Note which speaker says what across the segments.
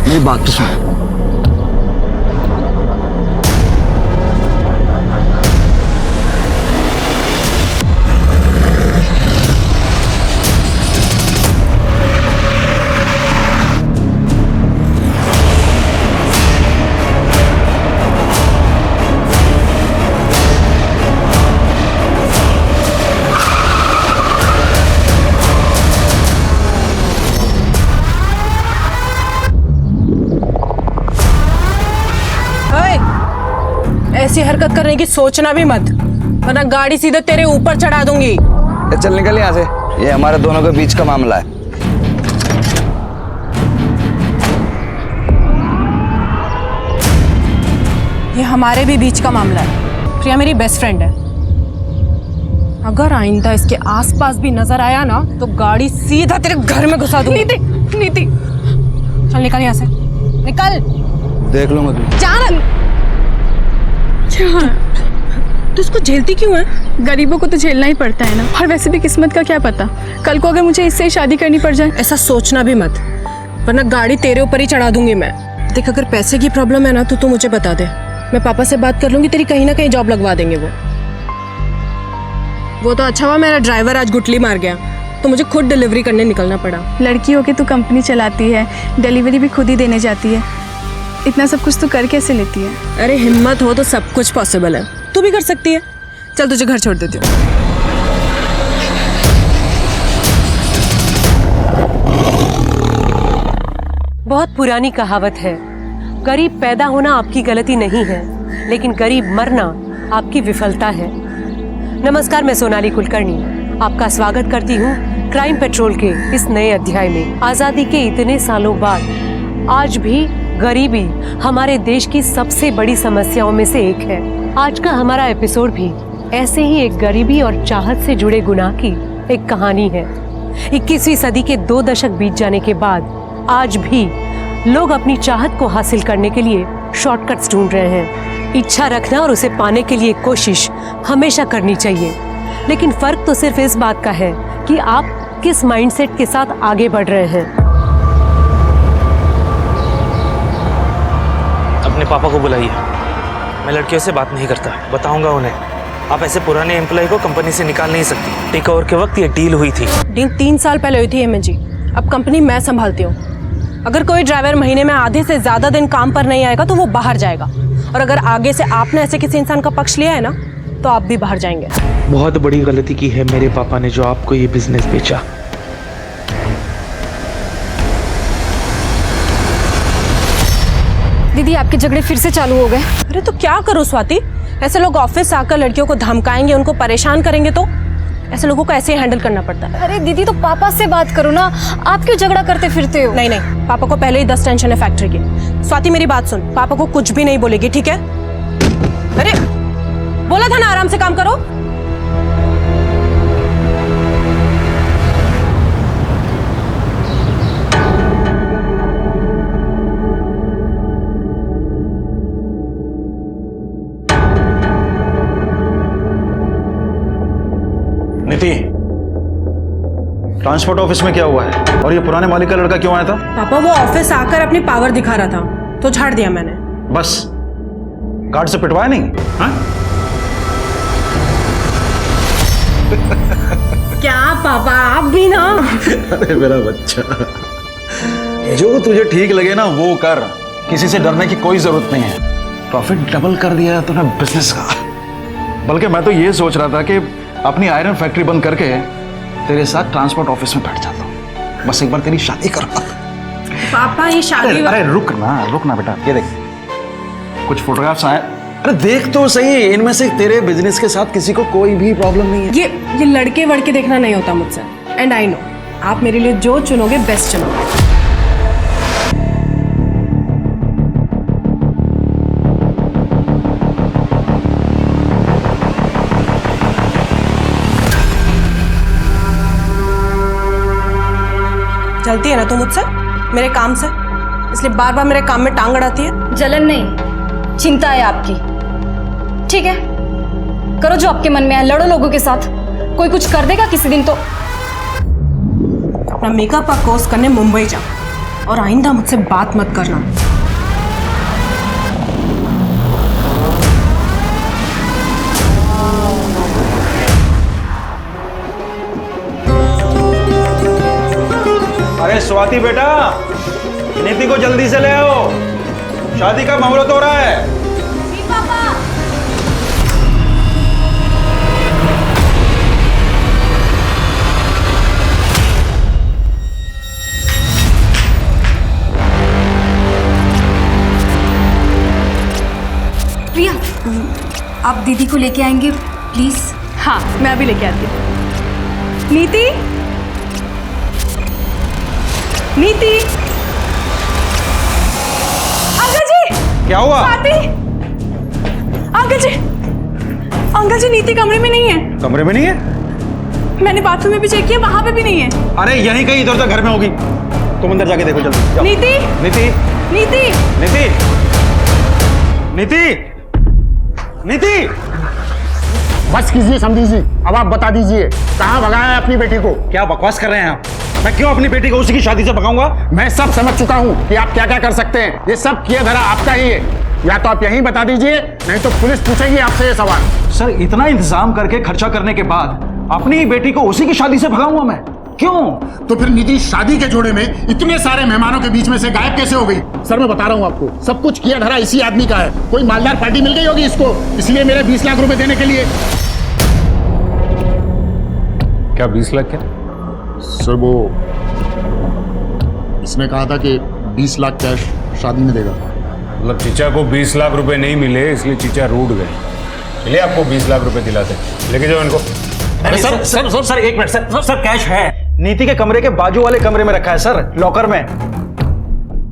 Speaker 1: मेरी बात तो सुन।
Speaker 2: ऐसी हरकत करने की सोचना भी मत, वरना गाड़ी सीधे तेरे ऊपर चढ़ा दूंगी।
Speaker 1: चल निकल यहाँ से, ये हमारे दोनों के बीच का मामला है।
Speaker 2: ये हमारे भी बीच का मामला है। प्रिया मेरी बेस्ट फ्रेंड है। अगर आइंदा इसके आसपास भी नजर आया ना तो गाड़ी सीधा तेरे घर में घुसा दूंगी। नीति, नीति, चल निकल यहाँ से, निकल।
Speaker 1: देख लूंगा तू।
Speaker 2: जान तू उसको झेलती क्यों है?
Speaker 3: गरीबों को तो झेलना ही पड़ता है ना। और वैसे भी किस्मत का क्या पता, कल को अगर मुझे इससे ही शादी करनी पड़ जाए।
Speaker 2: ऐसा सोचना भी मत, वरना गाड़ी तेरे ऊपर ही चढ़ा दूंगी मैं। देख, अगर पैसे की प्रॉब्लम है ना तो तू मुझे बता दे, मैं पापा से बात कर लूंगी, तेरी कहीं ना कहीं जॉब लगवा देंगे वो तो अच्छा हुआ मेरा ड्राइवर आज गुटली मार गया, तो मुझे खुद डिलीवरी करने निकलना पड़ा।
Speaker 3: लड़की होके तू कंपनी चलाती है, डिलीवरी भी खुद ही देने जाती है, इतना सब कुछ तू कर कैसे लेती है?
Speaker 2: अरे हिम्मत हो तो सब कुछ पॉसिबल है, तू भी कर सकती है। चल तुझे घर छोड़ देती हूँ।
Speaker 4: बहुत पुरानी कहावत है, गरीब पैदा होना आपकी गलती नहीं है, लेकिन गरीब मरना आपकी विफलता है। नमस्कार, मैं सोनाली कुलकर्णी आपका स्वागत करती हूँ क्राइम पेट्रोल के इस नए अध्याय में। आजादी के इतने सालों बाद आज भी गरीबी हमारे देश की सबसे बड़ी समस्याओं में से एक है। आज का हमारा एपिसोड भी ऐसे ही एक गरीबी और चाहत से जुड़े गुनाह की एक कहानी है। 21वीं सदी के 2 दशक बीत जाने के बाद आज भी लोग अपनी चाहत को हासिल करने के लिए शॉर्टकट्स ढूंढ रहे हैं। इच्छा रखना और उसे पाने के लिए कोशिश हमेशा करनी चाहिए, लेकिन फर्क तो सिर्फ इस बात का है कि आप किस माइंडसेट के साथ आगे बढ़ रहे हैं।
Speaker 5: अपने पापा को बुलाइए, मैं लड़कियों से बात नहीं करता, बताऊंगा उन्हें। आप ऐसे पुराने एम्प्लॉय को कंपनी से निकाल नहीं सकती। टेक ओवर के वक्त ये डील हुई थी।
Speaker 2: डील 3 साल पहले हुई थी हेमंत जी, अब कंपनी मैं संभालती हूँ। अगर कोई ड्राइवर महीने में आधे से ज्यादा दिन काम पर नहीं आएगा तो वो बाहर जाएगा, और अगर आगे से आपने ऐसे किसी इंसान का पक्ष लिया है ना तो आप भी बाहर जाएंगे।
Speaker 5: बहुत बड़ी गलती की है मेरे पापा ने जो आपको ये बिजनेस बेचा।
Speaker 3: दीदी, आपके झगड़े फिर से चालू हो गए।
Speaker 2: अरे तो क्या करूं स्वाति, ऐसे लोग ऑफिस आकर लड़कियों को धमकाएंगे, उनको परेशान करेंगे, तो ऐसे लोगों को ऐसे ही हैंडल करना पड़ता है।
Speaker 6: अरे दीदी, तो पापा से बात करो ना, आप क्यों झगड़ा करते फिरते हो?
Speaker 2: नहीं नहीं, पापा को पहले ही 10 टेंशन है फैक्ट्री की। स्वाति मेरी बात सुन, पापा को कुछ भी नहीं बोलेगी, ठीक है? अरे बोला था ना आराम से काम करो।
Speaker 7: नीति, ट्रांसपोर्ट ऑफिस में क्या हुआ है और ये पुराने मालिक का लड़का क्यों आया था?
Speaker 2: पापा वो ऑफिस आकर अपनी पावर दिखा रहा था तो झाड़ दिया मैंने।
Speaker 7: बस गार्ड से पिटवाया नहीं? हाँ?
Speaker 2: क्या पापा, आप भी ना।
Speaker 7: अरे मेरा बच्चा, जो तुझे ठीक लगे ना वो कर, किसी से डरने की कोई जरूरत नहीं है। प्रॉफिट डबल कर दिया तूने बिजनेस का। बल्कि मैं तो ये सोच रहा था कि अपनी आयरन फैक्ट्री बंद करके तेरे साथ ट्रांसपोर्ट ऑफिस में बैठ जाता हूँ, बस एक बार तेरी शादी करो।
Speaker 2: पापा ये शादी,
Speaker 7: अरे रुक ना बेटा, ये देख कुछ फोटोग्राफ्स आए। अरे देख तो सही, इनमें से तेरे बिजनेस के साथ किसी को कोई भी प्रॉब्लम नहीं है।
Speaker 2: ये लड़के वड़के देखना नहीं होता मुझसे, एंड आई नो आप मेरे लिए जो चुनोगे बेस्ट चुनोगे। चलती है ना तू मुझसे, मेरे काम से, इसलिए बार बार मेरे काम में टांग अड़ाती है।
Speaker 6: जलन नहीं, चिंता है आपकी। ठीक है, करो जो आपके मन में है, लड़ो लोगों के साथ, कोई कुछ कर देगा किसी दिन तो।
Speaker 2: अपना मेकअप का कोर्स करने मुंबई जा, और आइंदा मुझसे बात मत करना।
Speaker 7: अरे स्वाति बेटा, नीति को जल्दी से ले आओ, शादी का मुहूर्त हो रहा है।
Speaker 6: प्रिया, आप दीदी को लेके आएंगे प्लीज?
Speaker 3: हाँ, मैं अभी लेके आती हूँ। नीति, नीति, अंकल जी।
Speaker 7: क्या हुआ?
Speaker 3: स्वाति, अंकल जी, अंकल जी नीति कमरे में नहीं है।
Speaker 7: कमरे में नहीं है?
Speaker 3: मैंने बाथरूम में भी चेक किया, वहां पे भी नहीं है।
Speaker 7: अरे यहीं कहीं इधर उधर घर में होगी, तुम अंदर जाके देखो जल्दी। जाओ।
Speaker 3: नीति,
Speaker 7: नीति,
Speaker 3: नीति,
Speaker 7: नीति, नीति, नीति।
Speaker 8: बस कीजिए समझी जी, अब आप बता दीजिए कहाँ भगाया है अपनी बेटी को?
Speaker 7: क्या बकवास कर रहे हैं आप? मैं क्यों अपनी बेटी को उसी की शादी से भगाऊंगा?
Speaker 8: मैं सब समझ चुका हूँ कि आप क्या क्या कर सकते हैं। ये सब किया धरा आपका ही है। या तो आप यहीं बता दीजिए, नहीं तो पुलिस पूछेगी आपसे ये सवाल।
Speaker 7: सर, इतना इंतजाम करके खर्चा करने के बाद अपनी बेटी को उसी की शादी से भगाऊंगा मैं? क्यों?
Speaker 8: तो फिर नीति शादी के जोड़े में इतने सारे मेहमानों के बीच में से गायब कैसे हो गई? सर मैं बता रहा हूँ आपको, सब कुछ किया धरा इसी आदमी का है। कोई मालदार पार्टी मिल गई होगी इसको, इसलिए मेरे 20 लाख रुपए देने के लिए।
Speaker 9: क्या 20 लाख? क्या
Speaker 8: सर वो इसने कहा था कि 20 लाख कैश शादी में देगा।
Speaker 9: मतलब चीचा को 20 लाख रुपए नहीं मिले इसलिए चीचा रूठ गए। चलिए आपको 20 लाख रुपए दिलाते, लेके जाओ इनको।
Speaker 7: अरे सर सर सर सर एक minute sir, sir sir cash है, नीति के कमरे के बाजू वाले कमरे में रखा है सर, लॉकर में।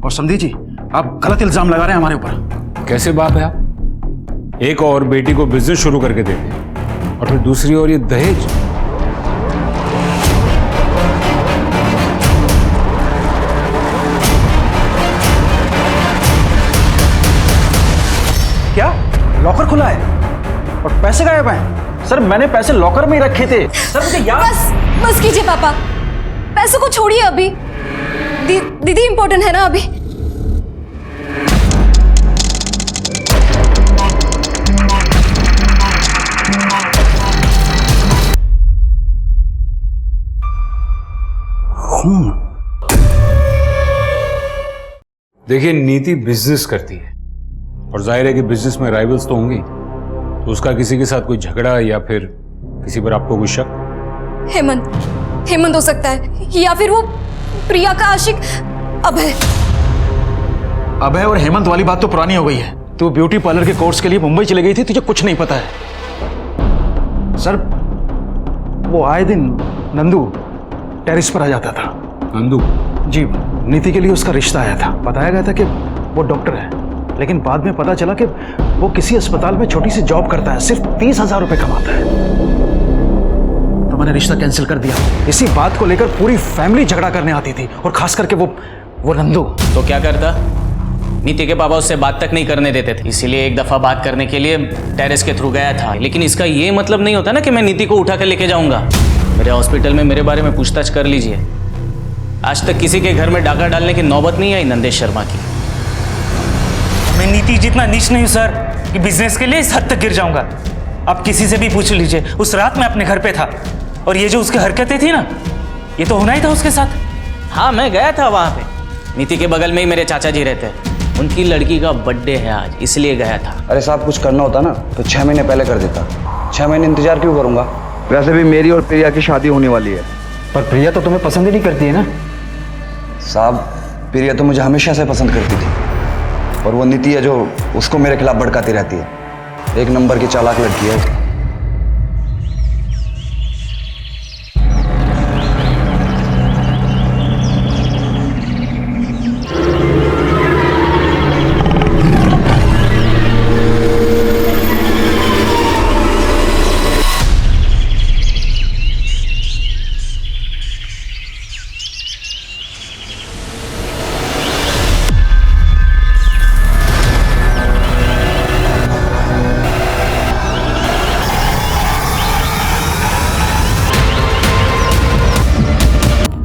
Speaker 7: और समझी जी, आप गलत इल्जाम लगा रहे हैं हमारे ऊपर।
Speaker 9: कैसे बाप है आप? एक और बेटी को बिजनेस शुरू करके देते और फिर दूसरी ओर ये दहेज।
Speaker 7: क्या लॉकर खुला है और पैसे गायब हैं? सर मैंने पैसे लॉकर में ही रखे थे सर, मुझे याद।
Speaker 6: बस कीजिए पापा, पैसों को छोड़िए अभी। दीदी इंपॉर्टेंट है ना अभी।
Speaker 9: देखिए नीति बिजनेस करती है और जाहिर है कि बिजनेस में राइवल्स तो होंगी, तो उसका किसी के साथ कोई झगड़ा या फिर किसी पर आपको कोई शक?
Speaker 6: हेमंत हो सकता है, या फिर वो प्रिया का आशिक अभय।
Speaker 7: अभय और हेमंत वाली बात तो पुरानी हो गई है। तू ब्यूटी पार्लर के कोर्स के लिए मुंबई चली गई थी, तुझे कुछ नहीं पता है। सर वो आए दिन नंदू टेरिस पर आ जाता था।
Speaker 9: नंदू?
Speaker 7: जी, नीति के लिए उसका रिश्ता आया था। बताया गया था कि वो डॉक्टर है, लेकिन बाद में पता चला कि वो किसी अस्पताल में छोटी सी जॉब करता है, सिर्फ 30,000 रुपए कमाता है। तो मैंने रिश्ता कैंसिल कर दिया। इसी बात को लेकर पूरी फैमिली झगड़ा करने आती थी, और खास करके वो नंदू।
Speaker 10: तो क्या करता? नीति के पापा उससे बात तक नहीं करने देते थे, इसीलिए एक दफा बात करने के लिए टेरेस के थ्रू गया था। लेकिन इसका ये मतलब नहीं होता ना कि मैं नीति को उठा कर लेके जाऊंगा। मेरे हॉस्पिटल में मेरे बारे में पूछताछ कर लीजिए। आज तक किसी के घर में डाका डालने की नौबत नहीं आई नंदेश शर्मा की।
Speaker 5: मैं नीति जितना नीच नहीं हूं सर कि बिजनेस के लिए इस हद तक गिर जाऊंगा। आप किसी से भी पूछ लीजिए, उस रात मैं अपने घर पे था, और ये जो उसकी हरकतें थी ना, ये तो होना ही था उसके साथ।
Speaker 10: हाँ मैं गया था वहाँ पे। नीति के बगल में ही मेरे चाचा जी रहते हैं, उनकी लड़की का बर्थडे है आज, इसलिए गया था।
Speaker 1: अरे साहब, कुछ करना होता ना तो 6 महीने पहले कर देता। 6 महीने इंतजार क्यों करूंगा? वैसे भी मेरी और प्रिया की शादी होने वाली है।
Speaker 7: पर प्रिया तो तुम्हें पसंद ही नहीं करती है ना?
Speaker 1: साहब, प्रिया तो मुझे हमेशा से पसंद करती थी, और वो नीति है जो उसको मेरे खिलाफ भड़काती रहती है। एक नंबर की चालाक लड़की है।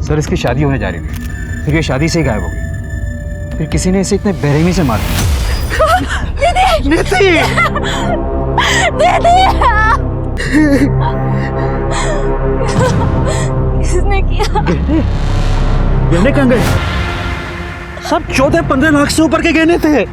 Speaker 7: सर इसकी शादी होने जा रही थी, फिर ये शादी से ही गायब हो गई।
Speaker 1: फिर किसी ने इसे इतने बेरहमी से मारा।
Speaker 6: किसने किया?
Speaker 7: गहने कहाँ गए? सब 14-15 लाख से ऊपर के गहने थे।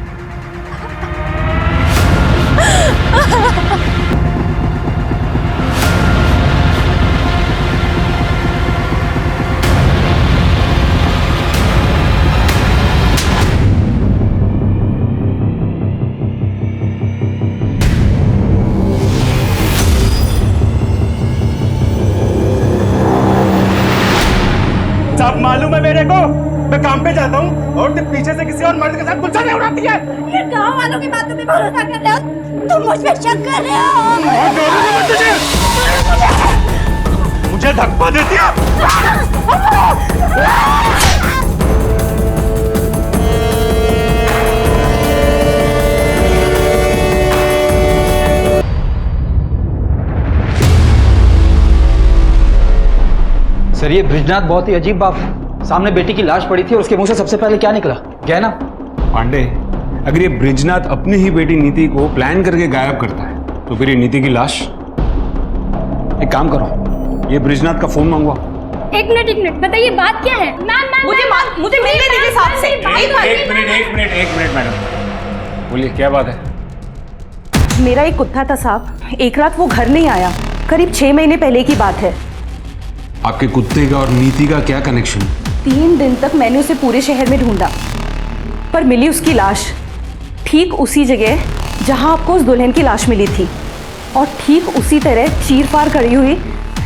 Speaker 8: साहब मालूम है मेरे को, मैं काम पे जाता हूँ और तुम पीछे से किसी और मर्द के साथ गुलशन उड़ाती है।
Speaker 6: ये गाँव वालों की बातों पे भरोसा कर रहे हो? तुम मुझ पे शक कर रहे हो?
Speaker 8: मुझे धक्का देती है।
Speaker 1: सर ये ब्रिजनाथ बहुत ही अजीब बात। सामने बेटी की लाश पड़ी थी और उसके मुंह से सबसे पहले क्या निकला? गहना।
Speaker 9: पांडे, अगर ये ब्रिजनाथ अपनी ही बेटी नीति को प्लान करके गायब करता है तो फिर ये नीति की लाश। एक काम करो, ये ब्रिजनाथ का फोन मंगवाओ।
Speaker 6: एक मिनट बताइए बात क्या है? मुझे मिलने दीजिए साहब से।
Speaker 9: एक मिनट मैडम, बोलिए क्या बात है?
Speaker 11: मेरा एक कुत्ता था साहब, एक रात वो घर नहीं आया। करीब 6 महीने पहले की बात है।
Speaker 9: आपके कुत्ते का और नीति का क्या कनेक्शन?
Speaker 11: 3 दिन तक मैंने उसे पूरे शहर में ढूंढा, पर मिली उसकी लाश ठीक उसी जगह जहां आपको उस दुल्हन की लाश मिली थी, और ठीक उसी तरह चीर-फाड़ करी हुई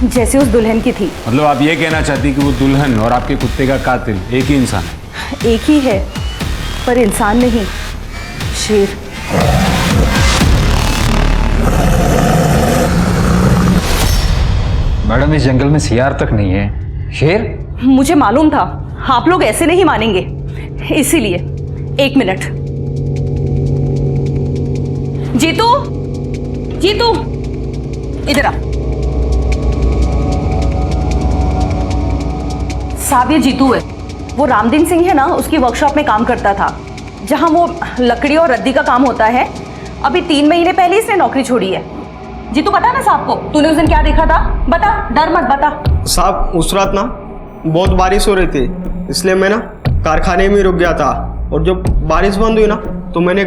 Speaker 11: जैसे उस दुल्हन की थी।
Speaker 9: मतलब आप ये कहना चाहती कि वो दुल्हन और आपके कुत्ते का कातिल एक ही इंसान है?
Speaker 11: एक ही है, पर इंसान नहीं, शेर।
Speaker 1: मैडम इस जंगल में सियार तक नहीं है, शेर?
Speaker 11: मुझे मालूम था आप लोग ऐसे नहीं मानेंगे, इसीलिए। 1 मिनट। जीतू, जीतू, इधर आ। साहब ये जीतू है, वो रामदीन सिंह है ना, उसकी वर्कशॉप में काम करता था, जहां वो लकड़ी और रद्दी का काम होता है। अभी 3 महीने पहले इसने नौकरी छोड़ी है। जीतू बता ना साहब को, तूने उस दिन क्या देखा था? बता, डर मत, बता।
Speaker 12: साहब उस रात ना बहुत बारिश हो रही थी, इसलिए मैं ना कारखाने में रुक गया था, और जब बारिश बंद हुई ना तो मैंने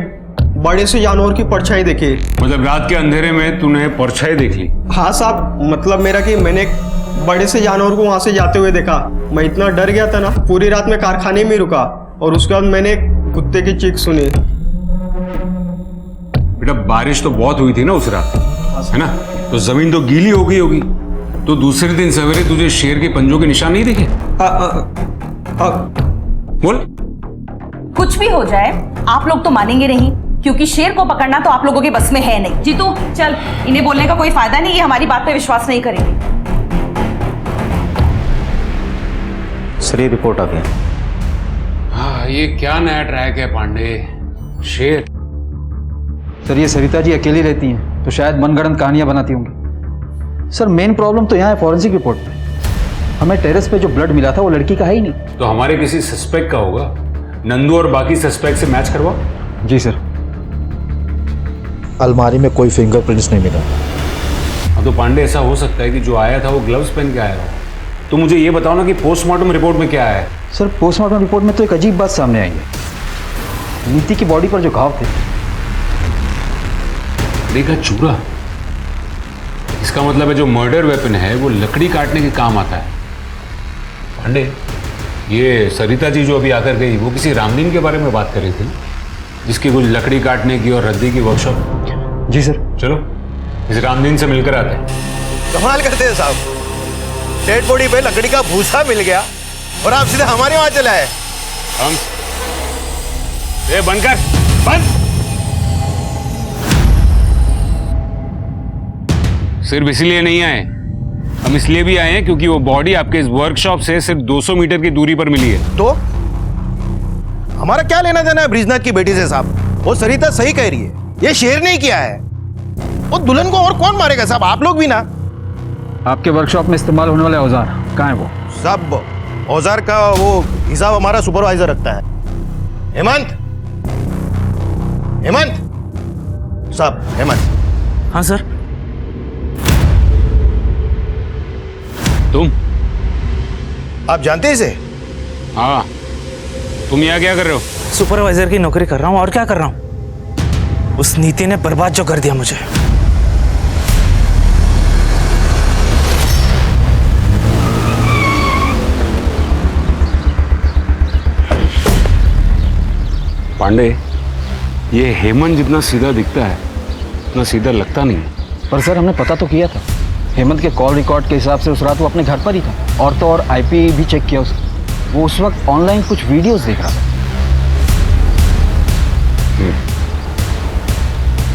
Speaker 12: बड़े से जानवर की परछाई देखी।
Speaker 9: मतलब रात के अंधेरे में तूने परछाई देख ली?
Speaker 12: हाँ साहब, मतलब मेरा कि मैंने एक बड़े से जानवर को वहां से जाते हुए देखा। मैं इतना डर गया था ना, पूरी रात में कारखाने में रुका, और उसके बाद मैंने एक कुत्ते की चीख सुनी।
Speaker 9: बेटा बारिश तो बहुत हुई थी ना उस रात, है ना? तो जमीन तो गीली हो गई होगी, तो दूसरे दिन सवेरे तुझे शेर के पंजों के निशान नहीं दिखे? बोल।
Speaker 11: कुछ भी हो जाए आप लोग तो मानेंगे नहीं, क्योंकि शेर को पकड़ना तो आप लोगों के बस में है नहीं। जीतू चल, इन्हें बोलने का कोई फायदा नहीं, ये हमारी बात पे विश्वास नहीं करेंगे।
Speaker 10: सर ये रिपोर्ट आ गया।
Speaker 9: हाँ, ये क्या नया ट्रैक है पांडे? शेर?
Speaker 1: सर ये सरिता जी अकेली रहती हैं तो शायद मनगढ़ंत कहानियां बनाती होंगी। सर मेन प्रॉब्लम तो यहाँ है फॉरेंसिक रिपोर्ट में। हमें टेरेस पे जो ब्लड मिला था वो लड़की का है ही नहीं।
Speaker 9: तो हमारे किसी सस्पेक्ट का होगा। नंदू और बाकी सस्पेक्ट से मैच करवाओ।
Speaker 1: जी सर।
Speaker 13: अलमारी में कोई फिंगरप्रिंट्स नहीं मिला।
Speaker 9: हाँ तो पांडे ऐसा हो सकता है कि जो आया था वो ग्लव्स पहन के आया हो। तो मुझे ये बताओ ना कि पोस्टमार्टम रिपोर्ट में क्या है?
Speaker 1: सर पोस्टमार्टम रिपोर्ट में तो एक अजीब बात सामने आई है। नीति की बॉडी पर जो घाव थे,
Speaker 9: देखा चूरा। इसका मतलब है जो मर्डर वेपन है वो लकड़ी काटने के काम आता है। पांडे, ये सरिता जी जो अभी आकर गई वो किसी रामदीन के बारे में बात कर रही थी, जिसकी कुछ लकड़ी काटने की और रद्दी की वर्कशॉप।
Speaker 1: जी सर।
Speaker 9: चलो इस रामदीन से मिलकर आते हैं।
Speaker 14: कमाल करते हैं साहब, डेड बॉडी पे लकड़ी का भूसा मिल गया और आप सीधे हमारे वहां चले आए।
Speaker 9: हम ये बंद कर, बंद। सिर्फ इसलिए नहीं आए, हम इसलिए भी आए हैं क्योंकि वो बॉडी आपके इस वर्कशॉप से सिर्फ 200 मीटर की दूरी पर मिली है।
Speaker 14: तो हमारा क्या लेना देना है ब्रिजनाथ की बेटी से साहब? वो सरिता सही कह रही है, ये शेर नहीं किया है। वो दुल्हन को और कौन मारेगा साहब? आप लोग भी ना।
Speaker 1: आपके वर्कशॉप में इस्तेमाल होने वाले औजार कहाँ है वो?
Speaker 14: सब औजार का वो हिसाब हमारा सुपरवाइजर रखता है। हेमंत, हेमंत साहब, हेमंत।
Speaker 5: हाँ सर।
Speaker 9: तुम?
Speaker 14: आप जानते हैं इसे?
Speaker 9: हाँ। तुम यहाँ क्या कर रहे हो?
Speaker 5: सुपरवाइजर की नौकरी कर रहा हूँ, और क्या कर रहा हूँ। उस नीति ने बर्बाद जो कर दिया मुझे।
Speaker 9: पांडे, ये हेमंत जितना सीधा दिखता है उतना सीधा लगता नहीं है।
Speaker 1: पर सर हमने पता तो किया था, हेमंत के कॉल रिकॉर्ड के हिसाब से उस रात वो अपने घर पर ही था। और तो और आईपी भी चेक किया उसने, वो उस वक्त ऑनलाइन कुछ वीडियोस देख रहा था।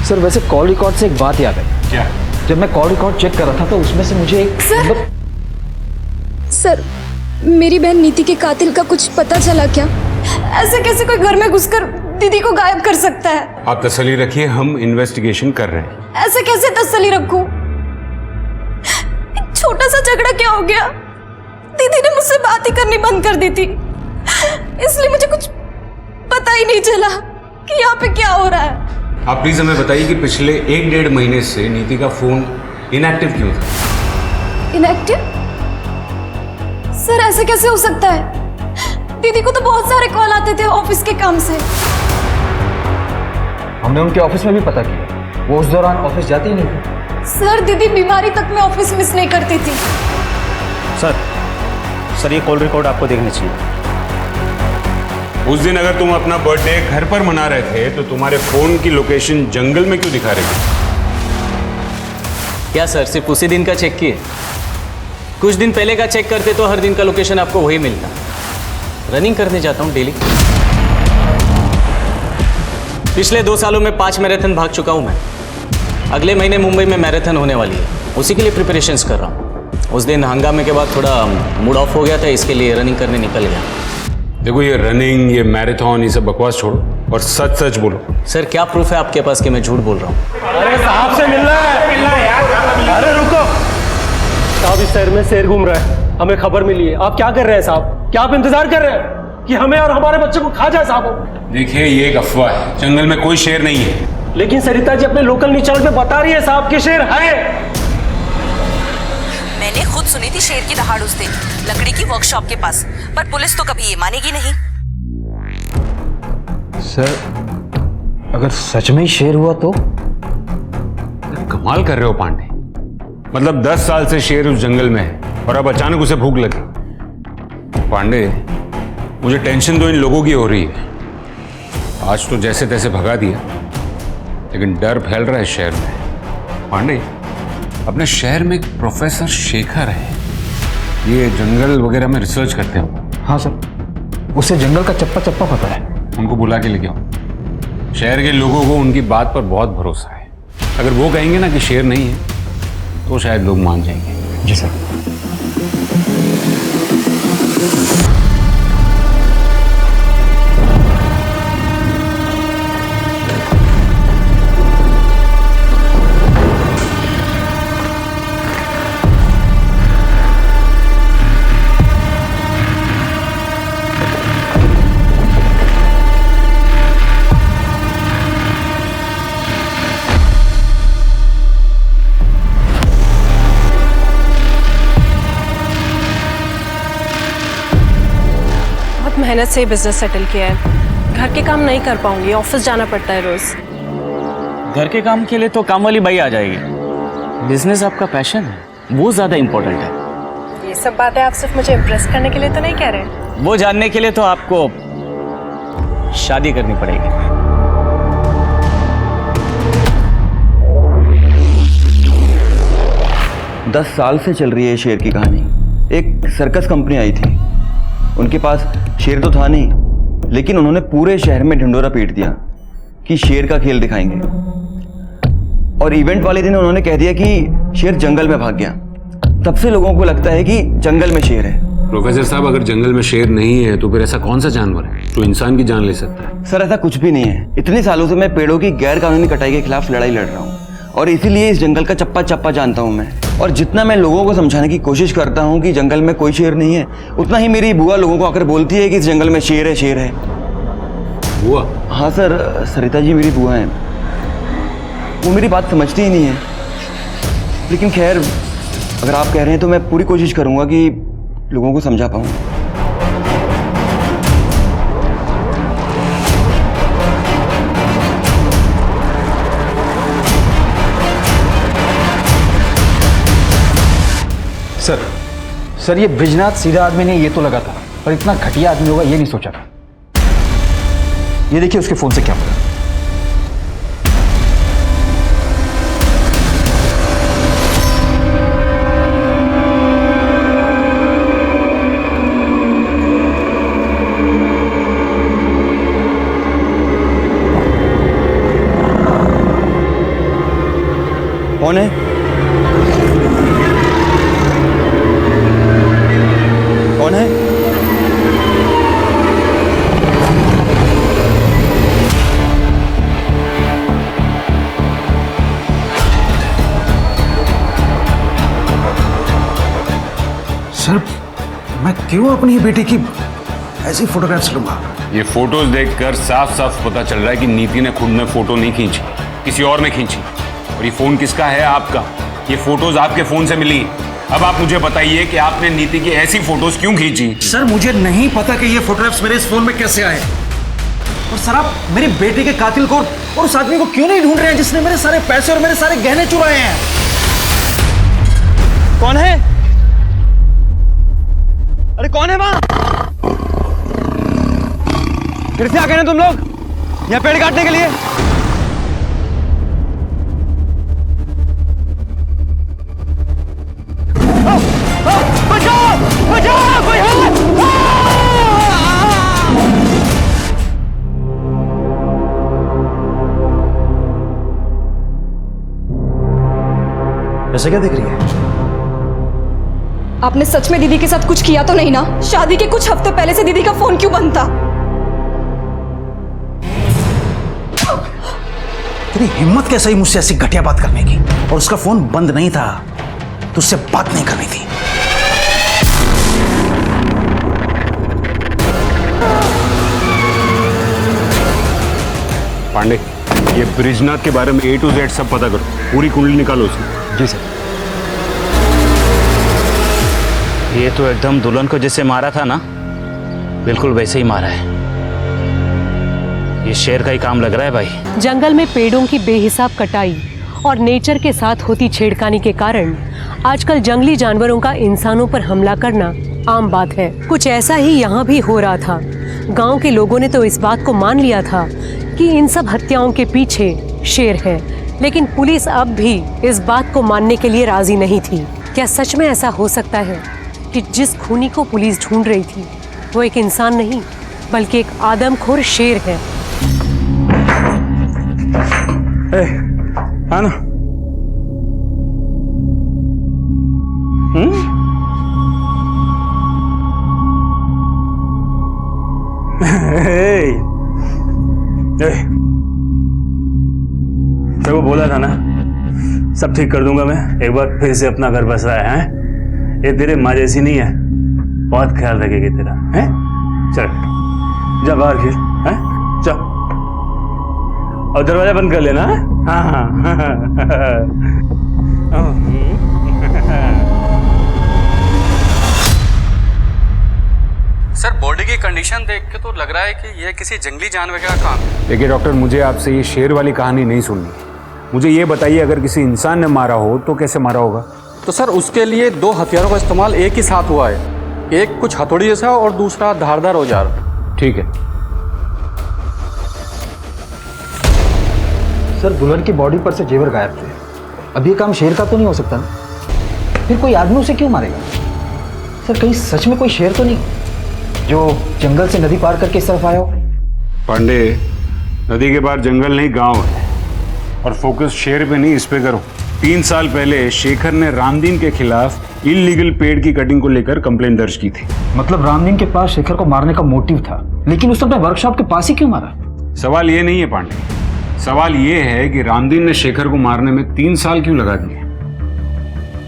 Speaker 1: सर वैसे कॉल रिकॉर्ड से एक बात याद है।
Speaker 9: क्या?
Speaker 1: जब मैं कॉल रिकॉर्ड चेक कर रहा था तो उसमें से मुझे एक
Speaker 15: सर, मेरी बहन नीति के कातिल का कुछ पता चला क्या?
Speaker 6: ऐसे कैसे कोई घर में घुसकर दीदी को गायब कर सकता है?
Speaker 9: आप तसल्ली रखिए, हम इन्वेस्टिगेशन कर रहे हैं।
Speaker 6: ऐसे कैसे तसल्ली रखूं? एक छोटा सा झगड़ा क्या हो गया? दीदी ने मुझसे बात ही करनी बंद कर दी थी, इसलिए मुझे कुछ पता ही नहीं चला कि यहाँ पे क्या हो रहा है।
Speaker 9: आप प्लीज हमें बताइए कि पिछले 1-1.5 महीने से नीति का फोन इनएक्टिव क्यों था?
Speaker 6: इनएक्टिव? सर ऐसे कैसे हो सकता है? दीदी को तो बहुत सारे कॉल आते थे ऑफिस के काम से।
Speaker 1: हमने उनके ऑफिस में भी पता किया, वो उस दौरान ऑफिस जाती ही नहीं थी।
Speaker 6: सर दीदी बीमारी तक में ऑफिस मिस नहीं करती थी।
Speaker 5: सर ये कॉल रिकॉर्ड आपको देखनी चाहिए।
Speaker 9: उस दिन अगर तुम अपना बर्थडे घर पर मना रहे थे तो तुम्हारे फोन की लोकेशन जंगल में क्यों दिखा रही थी?
Speaker 10: क्या सर सिर्फ उसी दिन का चेक किए? कुछ दिन पहले का चेक करते तो हर दिन का लोकेशन आपको वही मिलता। रनिंग करने जाता हूँ डेली। पिछले 2 सालों में 5 मैराथन भाग चुका हूँ मैं। अगले महीने मुंबई में मैराथन होने वाली है, उसी के लिए प्रिपरेशंस कर रहा हूँ। उस दिन हंगामे के बाद थोड़ा मूड ऑफ हो गया था, इसके लिए रनिंग करने निकल गया।
Speaker 9: देखो ये रनिंग, ये मैराथन, ये सब बकवास छोड़ो और सच सच बोलो।
Speaker 10: सर क्या प्रूफ है आपके पास कि मैं झूठ बोल रहा हूँ?
Speaker 12: अरे साहब से मिलना है यार। अरे रुको साहब, इस शहर में शेर घूम रहा है, हमें खबर मिली है। आप क्या कर रहे हैं साहब? क्या आप इंतजार कर रहे हैं कि हमें और हमारे बच्चे को खा जाए साहब?
Speaker 9: देखिए ये एक अफवाह है, जंगल में कोई शेर नहीं है।
Speaker 12: लेकिन सरिता जी अपने लोकल न्यूज़ चैनल पे बता रही है साहब कि शेर है।
Speaker 11: मैंने खुद सुनी थी शेर की दहाड़ उस दिन लकड़ी की वर्कशॉप के पास, पर पुलिस तो कभी ये मानेगी नहीं।
Speaker 1: सर अगर सच में ही शेर हुआ तो?
Speaker 9: कमाल कर रहे हो पांडे, मतलब 10 साल से शेर उस जंगल में है और अब अचानक उसे भूख लगी। पांडे मुझे टेंशन तो इन लोगों की हो रही है। आज तो जैसे तैसे भगा दिया, लेकिन डर फैल रहा है शहर में। पांडे अपने शहर में एक प्रोफेसर शेखर है, ये जंगल वगैरह में रिसर्च करते हैं।
Speaker 1: हाँ सर, उसे जंगल का चप्पा चप्पा पता है।
Speaker 9: उनको बुला के लेके आओ। शहर के लोगों को उनकी बात पर बहुत भरोसा है। अगर वो कहेंगे ना कि शेर नहीं है तो शायद लोग मान जाएंगे।
Speaker 1: जी सर।
Speaker 2: मेहनत से बिजनेस सेटल किया है। घर के काम नहीं कर पाऊंगी, ऑफिस जाना पड़ता है रोज।
Speaker 10: घर के काम के लिए तो काम वाली बाई आ जाएगी। बिजनेस आपका पैशन है, वो ज्यादा इंपॉर्टेंट है।
Speaker 2: ये सब बातें आप सिर्फ मुझे इम्प्रेस करने के लिए तो नहीं कह रहे?
Speaker 10: वो जानने के लिए तो आपको शादी करनी पड़ेगी।
Speaker 16: 10 साल से चल रही है शेर की कहानी। एक सर्कस कंपनी आई थी, उनके पास शेर तो था नहीं, लेकिन उन्होंने पूरे शहर में ढिंडोरा पीट दिया कि शेर का खेल दिखाएंगे। और इवेंट वाले दिन उन्होंने कह दिया कि शेर जंगल में भाग गया। तब से लोगों को लगता है कि जंगल में शेर है।
Speaker 9: प्रोफेसर साहब, अगर जंगल में शेर नहीं है तो फिर ऐसा कौन सा जानवर है जो इंसान की जान ले सकता है?
Speaker 16: सर ऐसा कुछ भी नहीं है। इतने सालों से मैं पेड़ों की गैर कानूनी कटाई के खिलाफ लड़ाई लड़ रहा हूँ और इसीलिए इस जंगल का चप्पा चप्पा जानता हूँ मैं। और जितना मैं लोगों को समझाने की कोशिश करता हूँ कि जंगल में कोई शेर नहीं है, उतना ही मेरी बुआ लोगों को आकर बोलती है कि इस जंगल में शेर है, शेर है।
Speaker 9: बुआ?
Speaker 16: हाँ सर, सरिता जी मेरी बुआ हैं। वो मेरी बात समझती ही नहीं है, लेकिन खैर अगर आप कह रहे हैं तो मैं पूरी कोशिश करूंगा कि लोगों को समझा पाऊँ।
Speaker 1: सर ये ब्रिजनाथ सीधा आदमी नहीं, ये तो लगा था, पर इतना घटिया आदमी होगा ये नहीं सोचा था। ये देखिए उसके फोन से क्या पड़ा।
Speaker 16: कौन है? कौन है?
Speaker 7: सर मैं क्यों अपनी बेटी की ऐसी फोटोग्राफ्स लूंगा?
Speaker 9: ये फोटोज देखकर साफ साफ पता चल रहा है कि नीति ने खुद में फोटो नहीं खींची, किसी और ने खींची। और ये फोन किसका है? आपका। ये फोटोज आपके फोन से मिली। अब आप मुझे बताइए कि आपने नीति की ऐसी फोटोज क्यों खींची?
Speaker 7: सर मुझे नहीं पता कि ये फोटोग्राफ्स मेरे इस फोन में कैसे आए। और सर आप मेरी बेटी के कातिल को और उस आदमी को क्यों नहीं ढूंढ रहे हैं जिसने मेरे सारे पैसे और मेरे सारे गहने चुराए हैं?
Speaker 16: कौन है? अरे कौन है वहां? फिर से आ गए ना तुम लोग यहाँ पेड़ काटने के लिए? बचाओ बचाओ, कोई है?
Speaker 7: ऐसे क्या देख रही है?
Speaker 6: आपने सच में दीदी के साथ कुछ किया तो नहीं ना? शादी के कुछ हफ्ते पहले से दीदी का फोन क्यों बंद था?
Speaker 7: तेरी हिम्मत कैसे हुई मुझसे ऐसी घटिया बात करने की? और उसका फोन बंद नहीं था तो उससे बात नहीं करनी थी।
Speaker 9: पांडे, ये ब्रिजनाथ के बारे में A to Z सब पता करो, पूरी कुंडली निकालो उसकी।
Speaker 1: जी सर।
Speaker 10: ये तो एकदम दुल्हन को जैसे मारा था ना, बिल्कुल वैसे ही मारा है। ये शेर का ही काम लग रहा है भाई।
Speaker 4: जंगल में पेड़ों की बेहिसाब कटाई और नेचर के साथ होती छेड़खानी के कारण आजकल जंगली जानवरों का इंसानों पर हमला करना आम बात है। कुछ ऐसा ही यहाँ भी हो रहा था। गांव के लोगों ने तो इस बात को मान लिया था कि इन सब हत्याओं के पीछे शेर है, लेकिन पुलिस अब भी इस बात को मानने के लिए राजी नहीं थी। क्या सच में ऐसा हो सकता है कि जिस खूनी को पुलिस ढूंढ रही थी वो एक इंसान नहीं बल्कि एक आदमखोर शेर है?
Speaker 12: हाँ ना? तेरे को बोला था ना सब ठीक कर दूंगा मैं। एक बार फिर से अपना घर बस रहा है। ये तेरे माँ जैसी नहीं है, बहुत ख्याल रखेगी तेरा। है चल जा बाहर खेल। है चल और दरवाजा बंद कर लेना। हाँ हाँ
Speaker 17: सर बॉडी की कंडीशन देख के तो लग रहा है कि यह किसी जंगली जानवर का काम है।
Speaker 9: देखिए डॉक्टर, मुझे आपसे ये शेर वाली कहानी नहीं सुननी। मुझे ये बताइए, अगर किसी इंसान ने मारा हो तो कैसे मारा होगा?
Speaker 17: तो सर उसके लिए दो हथियारों का इस्तेमाल एक ही साथ हुआ है, एक कुछ हथौड़ी जैसा और दूसरा धारदार औजार।
Speaker 9: ठीक है
Speaker 1: सर, दुल्हन की बॉडी पर से जेवर गायब थे। अब ये काम शेर का तो नहीं हो सकता ना? फिर कोई आदमी उसे क्यों मारेगा? सर कहीं सच में कोई शेर तो नहीं जो जंगल से नदी पार करके इस तरफ आया हो?
Speaker 9: पांडे, नदी के पार जंगल नहीं गांव है, और फोकस शेर पे नहीं इस पे करो। 3 साल पहले शेखर ने रामदीन के खिलाफ इलीगल पेड़ की कटिंग को लेकर कंप्लेंट दर्ज की थी।
Speaker 1: मतलब रामदीन के पास शेखर को मारने का मोटिव था, लेकिन उसने अपने वर्कशॉप के पास ही क्यों मारा?
Speaker 9: सवाल ये नहीं है पांडे, सवाल ये है कि रामदीन ने शेखर को मारने में 3 साल क्यों लगा दिए?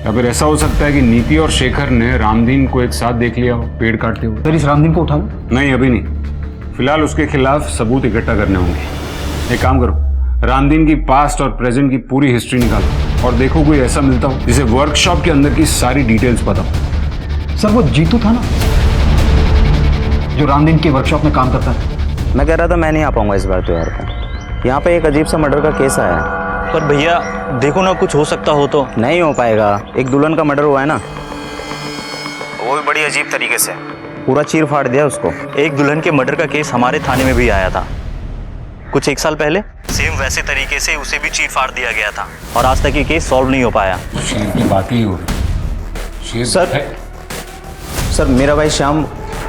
Speaker 9: या फिर ऐसा हो सकता है कि नीति और शेखर ने रामदीन को एक साथ देख लिया हो पेड़ काटते हुए।
Speaker 1: सर इस रामदीन को उठा लो।
Speaker 9: नहीं, अभी नहीं। फिलहाल उसके खिलाफ सबूत इकट्ठा करने होंगे। एक काम करो, रामदीन की पास्ट और प्रेजेंट की पूरी हिस्ट्री निकालो और देखो कोई ऐसा मिलता हो जिसे वर्कशॉप के अंदर की सारी डिटेल्स पता हो।
Speaker 1: सर वो जीतू था ना जो रामदीन की वर्कशॉप में काम करता था।
Speaker 18: मैं कह रहा था मैं नहीं आ पाऊंगा इस बार त्योहार पर। यहाँ पे एक अजीब सा मर्डर का केस आया है।
Speaker 10: पर भैया देखो ना, कुछ हो सकता हो तो।
Speaker 18: नहीं हो पाएगा। एक दुल्हन का मर्डर हुआ है ना, वो भी बड़ी अजीब तरीके से, पूरा चीर फाड़ दिया उसको।
Speaker 10: एक दुल्हन के मर्डर का केस हमारे थाने में भी आया था कुछ 1 साल पहले। सेम वैसे तरीके से उसे भी चीर फाड़ दिया गया था और आज तक ये केस सॉल्व नहीं हो पाया।
Speaker 9: शेर की बात ही हो रही।
Speaker 18: सर मेरा भाई श्याम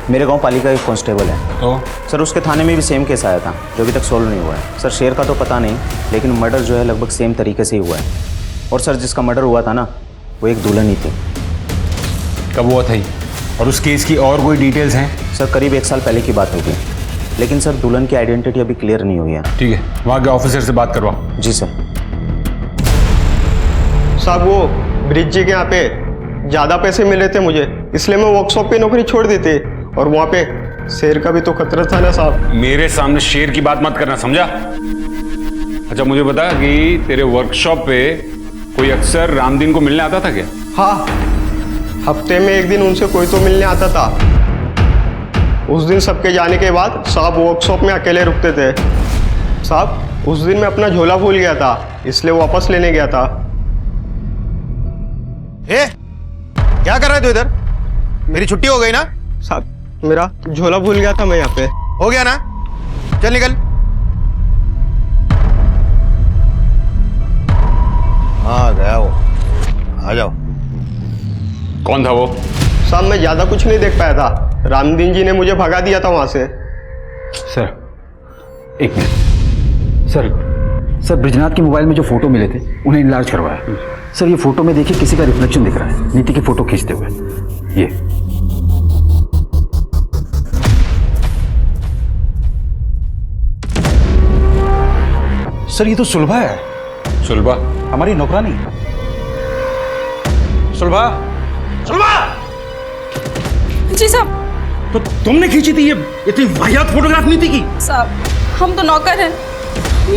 Speaker 18: मेरे गांव पालिका एक कांस्टेबल है।
Speaker 9: तो
Speaker 18: सर उसके थाने में भी सेम केस आया था जो अभी तक सॉल्व नहीं हुआ है। सर शेर का तो पता नहीं, लेकिन मर्डर जो है लगभग सेम तरीके से ही हुआ है। और सर जिसका मर्डर हुआ था ना, वो एक दुल्हन ही थी।
Speaker 9: कब हुआ था ये? और उस केस की और कोई डिटेल्स हैं?
Speaker 18: सर करीब 1 साल पहले की बात होगी, लेकिन सर दुल्हन की आइडेंटिटी अभी क्लियर नहीं हुई है।
Speaker 9: ठीक है, वहाँ के ऑफिसर से बात करवाओ।
Speaker 18: जी सर।
Speaker 19: साहब वो ब्रिज जी के यहाँ पे ज़्यादा पैसे मिले थे मुझे, इसलिए मैं वर्कशॉप पे नौकरी छोड़ दी थी। और वहाँ पे शेर का भी तो खतरा था ना साहब।
Speaker 9: मेरे सामने शेर की बात मत करना, समझा? अच्छा मुझे बता कि तेरे वर्कशॉप पे कोई अक्सर रामदीन को मिलने आता था क्या?
Speaker 19: हाँ, हफ्ते में 1 दिन उनसे कोई तो मिलने आता था। उस दिन सबके जाने के बाद साहब वर्कशॉप में अकेले रुकते थे। साहब उस दिन मैं अपना झोला भूल गया था, इसलिए वापस लेने गया था।
Speaker 14: क्या कर रहे तू इधर? मेरी छुट्टी हो गई ना?
Speaker 19: साहब मेरा झोला भूल गया था मैं यहाँ पे।
Speaker 14: हो गया ना? चल निकल। हाँ गया वो, आ जाओ।
Speaker 9: कौन था वो?
Speaker 19: साहब मैं ज्यादा कुछ नहीं देख पाया था, रामदीन जी ने मुझे भगा दिया था वहां से।
Speaker 1: सर एक मिनट। सर ब्रिजनाथ के मोबाइल में जो फोटो मिले थे उन्हें इनलार्ज करवाया। सर ये फोटो में देखिए किसी का रिफ्लेक्शन दिख रहा है, नीति की फोटो खींचते हुए। ये
Speaker 7: सर ये तो सुलभा है।
Speaker 9: सुलभा?
Speaker 7: हमारी नौकरानी। सुलभा, सुलभा!
Speaker 6: जी साहब।
Speaker 7: तो तुमने खींची थी ये इतनी वाहियात फोटोग्राफ नीति की?
Speaker 6: साहब हम तो नौकर हैं,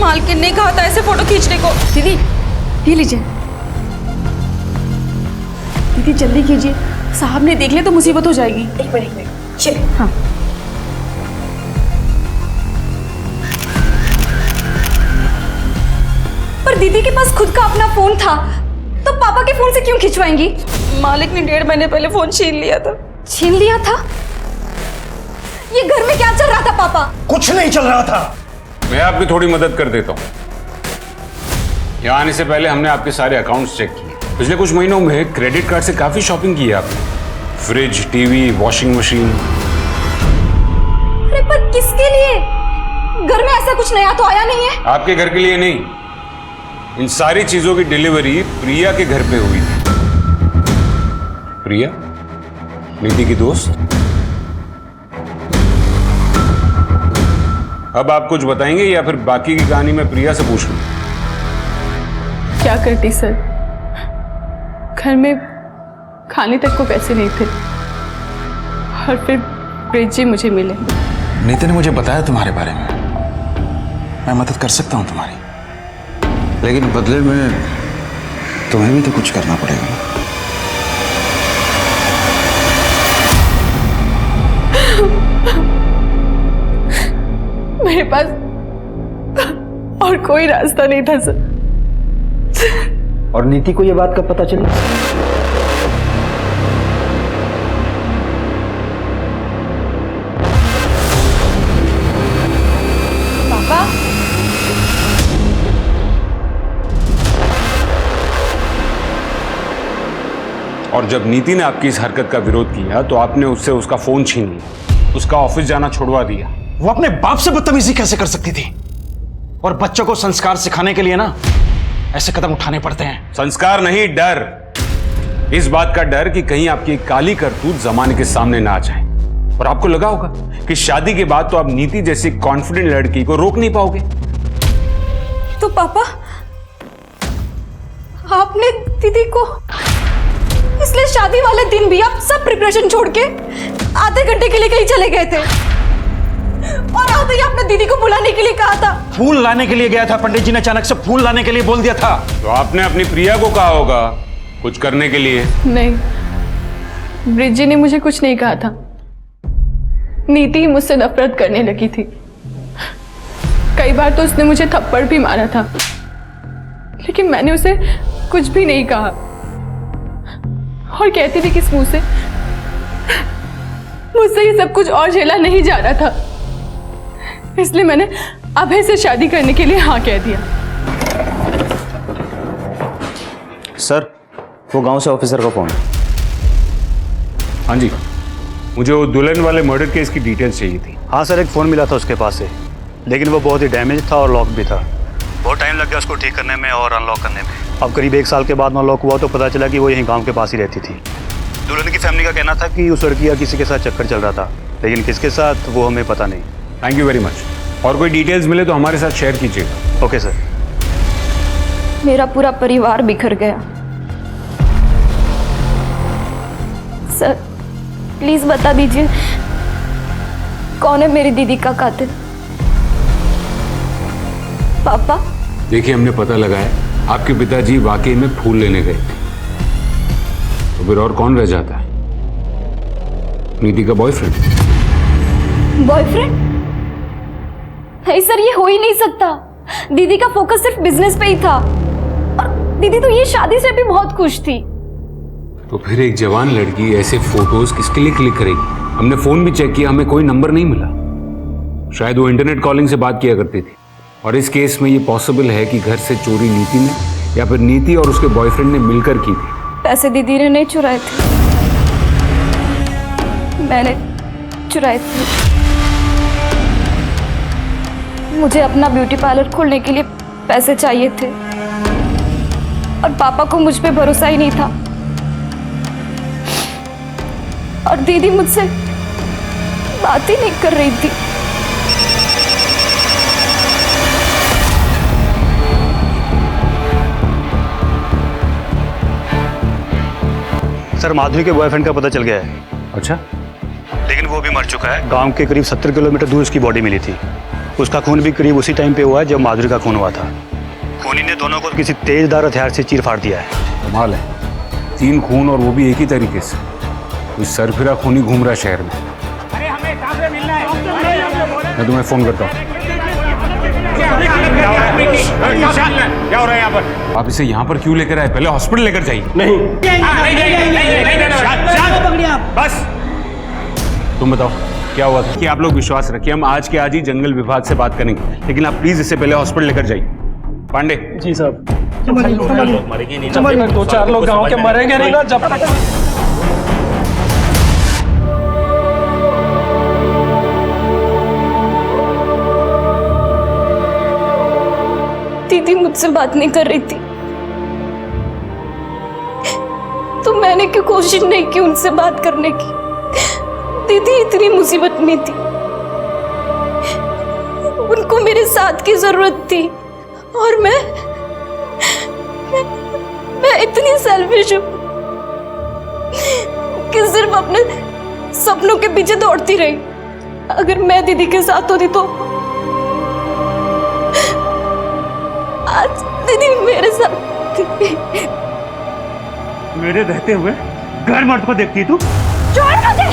Speaker 6: मालकिन ने कहा था ऐसे फोटो खींचने को।
Speaker 15: दीदी ये लीजिए। दीदी जल्दी कीजिए, साहब ने देख लिया तो मुसीबत हो जाएगी। एक मिनट चलिए। हाँ
Speaker 6: पर दीदी के पास खुद का अपना फोन था, तो पापा के फोन से क्यों खिंचवाएंगी? मालिक ने 1.5 महीने पहले फोन छीन लिया था।
Speaker 15: छीन लिया था?
Speaker 6: ये घर में क्या चल रहा था पापा?
Speaker 7: कुछ नहीं चल रहा था।
Speaker 9: मैं आपकी थोड़ी मदद कर देता हूँ। यहाँ आने से पहले हमने आपके सारे अकाउंट्स चेक किए। पिछले कुछ महीनों में क्रेडिट कार्ड से काफी शॉपिंग की है आपने। Fridge, TV, washing machine.
Speaker 6: अरे पर किसके लिए? घर में ऐसा कुछ नया तो आया नहीं है।
Speaker 9: आपके घर के लिए नहीं, इन सारी चीजों की डिलीवरी प्रिया के घर पे हुई थी। प्रिया नीति की दोस्त। अब आप कुछ बताएंगे या फिर बाकी की कहानी मैं प्रिया से पूछ लूं?
Speaker 3: क्या करती सर, घर में खाने तक को पैसे नहीं थे और फिर ब्रिज जी मुझे मिले।
Speaker 7: नीति ने मुझे बताया तुम्हारे बारे में। मैं मदद कर सकता हूँ तुम्हारी, लेकिन बदले में तुम्हें भी तो कुछ करना पड़ेगा।
Speaker 3: मेरे पास और कोई रास्ता नहीं था सर।
Speaker 1: और नीति को ये बात कब पता चली?
Speaker 6: पापा
Speaker 9: और जब नीति ने आपकी इस हरकत का विरोध किया तो आपने उससे उसका फोन छीन लिया, उसका ऑफिस जाना छुड़वा दिया।
Speaker 7: वो अपने बाप से बदतमीजी कैसे कर सकती थी? और बच्चों को संस्कार सिखाने के लिए ना ऐसे कदम उठाने पड़ते हैं।
Speaker 9: संस्कार नहीं, डर। इस बात का डर कि कहीं आपकी काली करतूत जमाने के सामने ना आ जाए। और आपको लगा होगा कि शादी के बाद तो आप नीति जैसी कॉन्फिडेंट लड़की को रोक नहीं पाओगे।
Speaker 6: तो पापा आपने दीदी को, इसलिए शादी वाले दिन भी आप सब प्रिपरेशन छोड़ के आधे घंटे के लिए कहीं चले गए थे। और आते ही आपने दीदी को बुलाने के लिए कहा था।
Speaker 7: फूल लाने के लिए गया था, पंडित जी ने अचानक से फूल लाने के लिए बोल दिया था।
Speaker 9: तो आपने अपनी प्रिया को कहा होगा कुछ करने के लिए।
Speaker 3: नहीं, ब्रिजी ने मुझे कुछ नहीं कहा था। नीति ही मुझसे नफरत करने लगी थी। कई बार तो उसने मुझे थप्पड़ भी मारा था, लेकिन मैंने उसे कुछ भी नहीं कहा और कहती थी कि इस मुंह से मुझसे ये सब कुछ और झेला नहीं जा रहा था, इसलिए मैंने अभय से शादी करने के लिए हाँ कह दिया।
Speaker 18: सर, वो गांव से ऑफिसर का फोन।
Speaker 9: हाँ जी, मुझे वो दुल्हन वाले मर्डर केस की डिटेल्स चाहिए थी।
Speaker 12: हाँ सर, एक फ़ोन मिला था उसके पास से, लेकिन वो बहुत ही डैमेज था और लॉक भी था। बहुत टाइम लग गया उसको ठीक करने में और अनलॉक करने में। अब करीब 1 साल के बाद अनलॉक हुआ तो पता चला कि वो यहीं गांव के पास ही रहती थी। दुल्हन की फैमिली का कहना था कि उस लड़की का किसी के साथ चक्कर चल रहा था, लेकिन किसके साथ वो हमें पता नहीं।
Speaker 9: Thank you very much. और कोई डिटेल्स मिले तो हमारे साथ शेयर कीजिएगा।
Speaker 12: Okay sir.
Speaker 6: मेरा पूरा परिवार बिखर गया। सर, प्लीज बता दीजिए कौन है मेरी दीदी का कातिल। पापा?
Speaker 9: देखिए, हमने पता लगाया आपके पिताजी वाकई में फूल लेने गए थे, तो फिर और कौन रह जाता है? नीति का बॉयफ्रेंड।
Speaker 6: बॉयफ्रेंड? नहीं सर, ये हो ही नहीं सकता। दीदी का फोकस सिर्फ बिजनेस पे ही था और दीदी तो ये शादी से भी बहुत खुश थी।
Speaker 9: तो फिर एक जवान लड़की ऐसे फोटोज किसके लिए क्लिक करेगी? हमने फोन भी चेक किया, हमें कोई नंबर नहीं मिला। शायद वो इंटरनेट कॉलिंग से बात किया करती थी। और इस केस में ये पॉसिबल है कि घर से चोरी नीति ने या फिर नीति और उसके बॉयफ्रेंड ने मिलकर की थी।
Speaker 6: पैसे दीदी ने नहीं चुराए थे, मैंने चुराए थे। मुझे अपना ब्यूटी पार्लर खोलने के लिए पैसे चाहिए थे और पापा को मुझ पे भरोसा ही नहीं था और दीदी मुझसे बात ही नहीं कर रही थी।
Speaker 12: सर, माधुरी के बॉयफ्रेंड का पता चल गया है।
Speaker 9: अच्छा?
Speaker 12: लेकिन वो भी मर चुका है। गांव के करीब 70 किलोमीटर दूर उसकी बॉडी मिली थी। उसका खून भी करीब उसी टाइम पे हुआ है जब माधुरी का खून हुआ था। खूनी ने दोनों को किसी तेजदार हथियार से चीर फाड़ दिया है।
Speaker 9: कमाल है, 3 खून और वो भी एक ही तरीके से। कोई सरफिरा खूनी घूम रहा है शहर में। मैं तुम्हें फोन करता हूँ।
Speaker 12: क्या हो रहा है यहाँ पर?
Speaker 9: आप इसे यहाँ पर क्यों लेकर आए? पहले हॉस्पिटल लेकर जाइए।
Speaker 12: नहीं।
Speaker 9: बस तुम बताओ क्या हुआ था? कि आप लोग विश्वास रखिए, हम आज के आज ही जंगल विभाग से बात करेंगे, लेकिन आप प्लीज इसे पहले हॉस्पिटल लेकर जाइए। पांडे
Speaker 19: जी साहब। 2-4 लोग गांव के मरेंगे नहीं ना जब तक।
Speaker 6: दीदी मुझसे बात नहीं कर रही थी तो मैंने क्यों कोशिश नहीं की उनसे बात करने की। दीदी इतनी मुसीबत में थी, उनको मेरे साथ की जरूरत थी और मैं इतनी सेल्फिश हूं कि सिर्फ अपने सपनों के पीछे दौड़ती रही। अगर मैं दीदी के साथ होती तो आज दीदी मेरे साथ
Speaker 12: मेरे रहते हुए घर मर्द को देखती तू?
Speaker 6: छोड़ मुझे,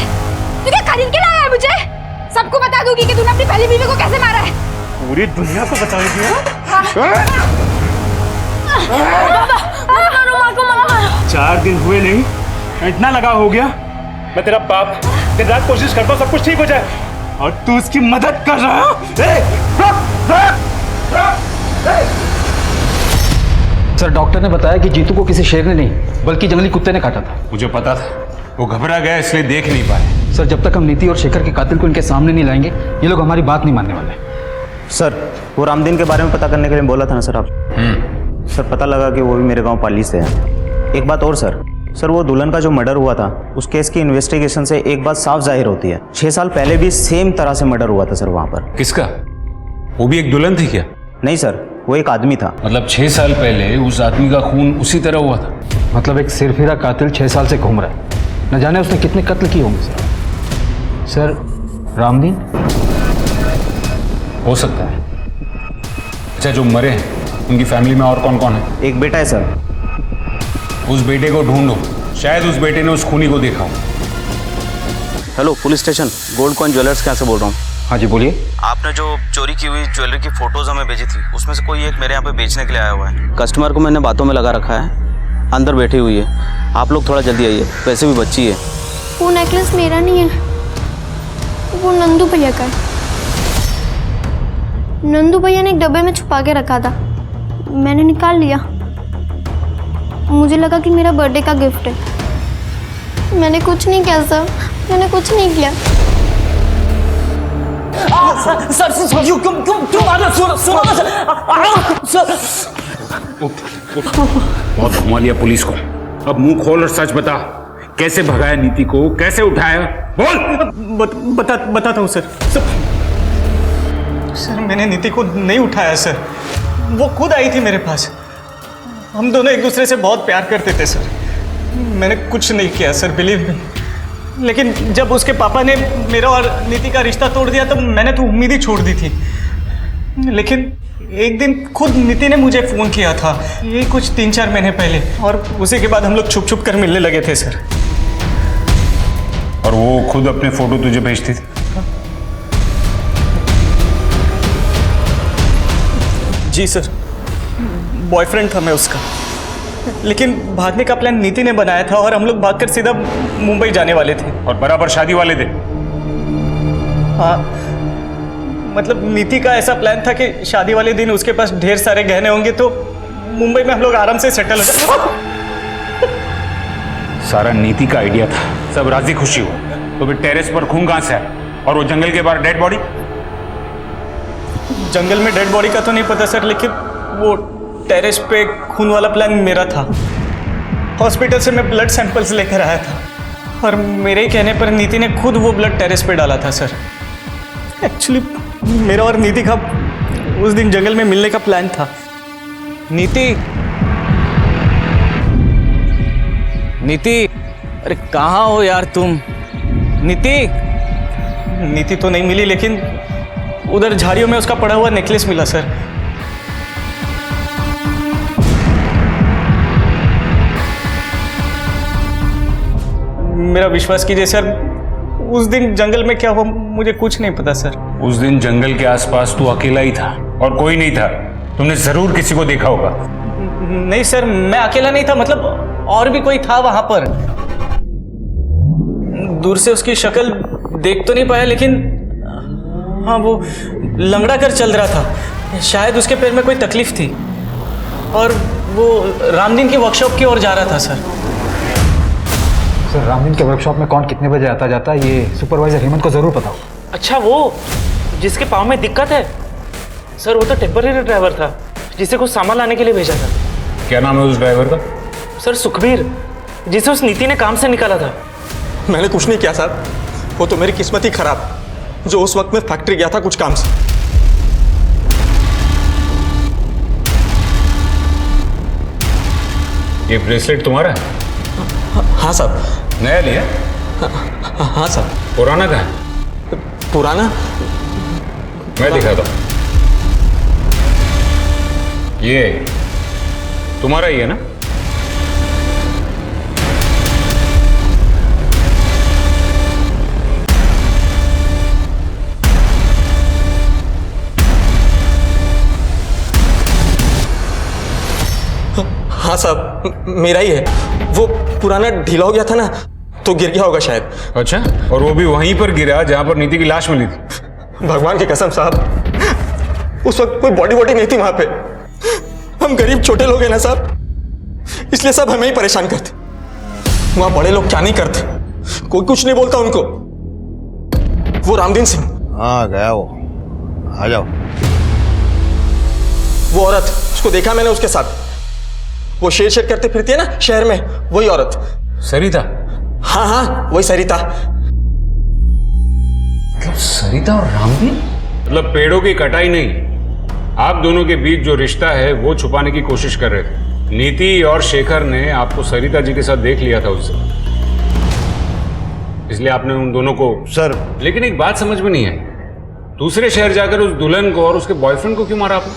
Speaker 6: तू क्या खरीद के लाया है मुझे? सबको बता दूंगी कि तूने अपनी पहली बीवी को कैसे मारा है।
Speaker 12: पूरी दुनिया को बताएगी? 4 दिन हुए नहीं, इतना लगा हो गया। मैं तेरा बाप, दिन रात कोशिश करता हूँ सब कुछ ठीक हो जाए और तू उसकी मदद कर रहा है।
Speaker 1: सर, डॉक्टर ने बताया कि जीतू को किसी शेर ने नहीं बल्कि जंगली कुत्ते ने काटा था।
Speaker 9: मुझे पता था, वो घबरा गया इसलिए देख नहीं पाए।
Speaker 1: सर, जब तक हम नीति और शेखर के कातिल को इनके सामने नहीं लाएंगे ये लोग हमारी बात नहीं मानने वाले।
Speaker 18: सर, वो रामदीन के बारे में पता करने के लिए बोला था ना सर आप? सर, पता लगा कि वो भी मेरे गांव पाली से है। एक बात और सर, वो दुल्हन का जो मर्डर हुआ था उस केस की इन्वेस्टिगेशन से एक बात साफ जाहिर होती है, 6 साल पहले भी सेम तरह से मर्डर हुआ था सर वहाँ पर।
Speaker 9: किसका? वो भी एक दुल्हन थी क्या?
Speaker 18: नहीं सर, वो एक आदमी था।
Speaker 9: मतलब 6 साल पहले उस आदमी का खून उसी तरह हुआ था?
Speaker 1: मतलब एक सिरफिरा कातिल 6 साल से घूम रहा है, न जाने उसने कितने कत्ल किए होंगे। सर, रामदीन?
Speaker 9: हो सकता है। अच्छा, जो मरे हैं उनकी फैमिली में और कौन कौन है?
Speaker 18: एक बेटा है सर।
Speaker 9: उस बेटे को ढूंढो, शायद उस बेटे ने उस खूनी को देखा हो।
Speaker 10: Hello, police station, gold coin jewellers के यहाँ से बोल रहा हूँ।
Speaker 1: हाँ जी, बोलिए।
Speaker 18: आपने जो चोरी की हुई ज्वेलरी की फोटोज हमें भेजी थी, उसमें से कोई एक मेरे यहाँ पे बेचने के लिए आया हुआ है।
Speaker 10: कस्टमर को मैंने बातों में लगा रखा है, अंदर बैठी हुई है। आप लोग थोड़ा जल्दी आइए, वैसे भी बच्ची है।
Speaker 6: वो नेकलेस मेरा नहीं है, वो नंदू भैया का है। नंदू भैया ने एक डब्बे में छुपा के रखा था, मैंने निकाल लिया। मुझे लगा कि मेरा बर्थडे का गिफ्ट है। मैंने कुछ नहीं किया सर, मैंने कुछ नहीं किया।
Speaker 10: सर क्यों मारना? सुनो ना सर।
Speaker 9: बहुत घुमा लिया पुलिस को, अब मुंह खोल और सच बता, कैसे भगाया नीति को, कैसे उठाया? बोल।
Speaker 20: बताता हूँ सर। सर मैंने नीति को नहीं उठाया सर, वो खुद आई थी मेरे पास। हम दोनों एक दूसरे से बहुत प्यार करते थे सर। मैंने कुछ नहीं किया सर, बिलीव मी। लेकिन जब उसके पापा ने मेरा और नीति का रिश्ता तोड़ दिया तो मैंने तो उम्मीद ही छोड़ दी थी। लेकिन एक दिन खुद नीति ने मुझे फ़ोन किया था, ये कुछ 3-4 महीने पहले, और उसी के बाद हम लोग छुप छुप कर मिलने लगे थे सर।
Speaker 9: और वो खुद अपने फोटो तुझे भेजती थी?
Speaker 20: जी सर, बॉयफ्रेंड था मैं उसका। लेकिन भागने का प्लान नीति ने बनाया था और हम लोग भागकर सीधा मुंबई जाने वाले थे।
Speaker 9: और बराबर शादी वाले थे?
Speaker 20: हाँ, मतलब नीति का ऐसा प्लान था कि शादी वाले दिन उसके पास ढेर सारे गहने होंगे तो मुंबई में हम लोग आराम से सेटल हो जाए।
Speaker 9: सारा नीति का आइडिया था, सब राजी खुशी हुआ। तो फिर टेरेस पर खून कहां से आया? और वो जंगल के बाहर डेड बॉडी?
Speaker 20: जंगल में डेड बॉडी का तो नहीं पता सर, लेकिन वो टेरेस पे खून वाला प्लान मेरा था। हॉस्पिटल से मैं ब्लड सैंपल्स लेकर आया था और मेरे ही कहने पर नीति ने खुद वो ब्लड टेरेस पे डाला था सर। एक्चुअली मेरा और नीति का उस दिन जंगल में मिलने का प्लान था। नीति,
Speaker 10: अरे कहाँ हो यार तुम?
Speaker 20: नीति तो नहीं मिली, लेकिन उधर झाड़ियों में उसका पड़ा हुआ नेकलेस मिला सर। मेरा विश्वास कीजिए सर, उस दिन जंगल में क्या हुआ मुझे कुछ नहीं पता सर।
Speaker 9: उस दिन जंगल के आसपास तू अकेला ही था और कोई नहीं था। तुमने जरूर किसी को देखा होगा।
Speaker 20: नहीं सर, मैं अकेला नहीं था, मतलब और भी कोई था वहां पर। दूर से उसकी शक्ल देख तो नहीं पाया, लेकिन हाँ, वो लंगड़ा कर चल रहा था। शायद उसके पैर में कोई तकलीफ थी और वो रामदीन की वर्कशॉप की ओर जा रहा था सर।
Speaker 1: सर, रामदीन के वर्कशॉप में कौन कितने बजे आता जाता है ये सुपरवाइजर हेमंत को जरूर पता हो।
Speaker 5: अच्छा, वो जिसके पाँव में दिक्कत है सर, वो तो टेम्पररी ड्राइवर था जिसे कुछ सामान लाने के लिए भेजा था।
Speaker 9: क्या नाम है उस ड्राइवर का?
Speaker 5: सर सुखबीर, जिसे उस नीति ने काम से निकाला था।
Speaker 20: मैंने कुछ नहीं किया सर, वो तो मेरी किस्मत ही खराब जो उस वक्त में फैक्ट्री गया था कुछ काम से।
Speaker 9: ये ब्रेसलेट तुम्हारा है?
Speaker 20: हाँ साहब।
Speaker 9: नया लिया?
Speaker 20: हाँ साहब।
Speaker 9: पुराना कहाँ है?
Speaker 20: पुराना
Speaker 9: मैं दिखाता हूँ। ये तुम्हारा ही है ना?
Speaker 20: हाँ साहब, मेरा ही है। वो पुराना ढीला हो गया था ना, तो गिर गया होगा शायद।
Speaker 9: अच्छा, और वो भी वहीं पर गिरा जहां पर नीति की लाश मिली थी?
Speaker 20: भगवान की कसम साहब, उस वक्त कोई बॉडी नहीं थी वहां पे। हम गरीब छोटे लोग हैं ना साहब, इसलिए सब हमें ही परेशान करते। वहां बड़े लोग क्या नहीं करते, कोई कुछ नहीं बोलता उनको। वो रामदीन सिंह।
Speaker 14: हाँ गया वो, आ जाओ।
Speaker 20: वो औरत, उसको देखा मैंने उसके साथ, वो शेर करते फिरती है ना शहर में, वही औरत।
Speaker 9: सरिता?
Speaker 20: हाँ हाँ, वही सरिता।
Speaker 9: मतलब सरिता और रामदीन? मतलब पेड़ों की कटाई नहीं, आप दोनों के बीच जो रिश्ता है वो छुपाने की कोशिश कर रहे थे। नीति और शेखर ने आपको सरिता जी के साथ देख लिया था उससे, इसलिए आपने उन दोनों को।
Speaker 14: सर,
Speaker 9: लेकिन एक बात समझ में नहीं आई, दूसरे शहर जाकर उस दुल्हन को और उसके बॉयफ्रेंड को क्यों मारा आपने?